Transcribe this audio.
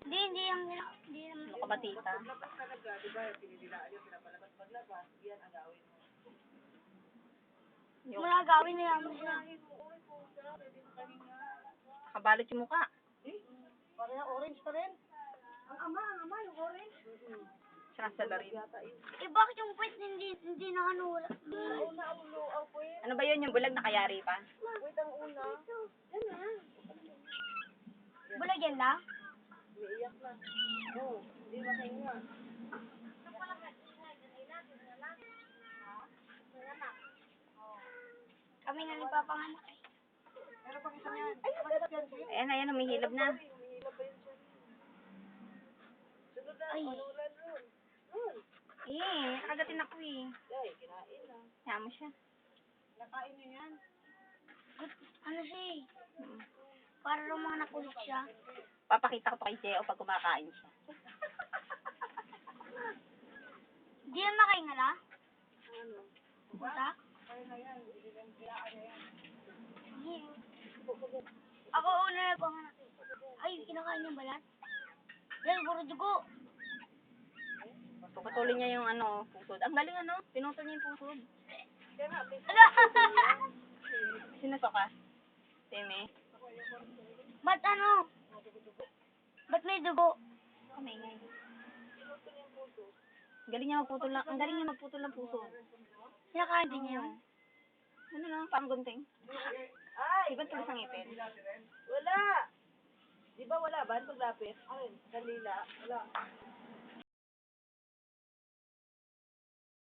Hindi naman. Ano ka ba, tita? Yung Muna gawin na yan mo siya. nakabalot yung mukha. Parang orange pa rin. Ang ama, yung orange. Sinasala rin. Eh, bakit yung puwet hindi na ano, wala? Una ang luaw po yun. Ano ba yun, yung bulag nakayari pa? Wait, ang una. Yan na. Bulag yan lang? Umiiyak na. Oo, hindi makahinga. Kami na nagpapanganak eh. Meron pang isa yan. Ay, maganda yan, Jim. Ayan, ayan, humihilab na. Umihila pa yun siya. Sunod na, Ay. manulan ron. Ron. Eh, nakagatin ako eh. Ay, kinain na. Kaya mo siya. Nakain niya yan. Ano siya eh? Para rin mga nakulit siya. Papakita ko to kay Jeo pag kumakain siya. Di yan makaingala? Ano? Buta? Kaya na yan. Kailangan niya yan. Hindi. Ako una nagpanganak eh. Ay, kinakain niya balat? Yan, puro dugo. Puputulin niya yung ano, pusod. Ang galing ano, pinutol niya yung pusod. Kaya nga, may Sino to ka? Teme? Ba't ano? Ba't may dugo? Kamingay. Galing niya magputol lang, ang galing niya magputol ng pusod. Kinakain din niya yun? Ano lang, parang gunting. Ay! Di ba tulis ang ipin? Wala! Di ba wala ba? Paglapit? Ay, kanila. Wala.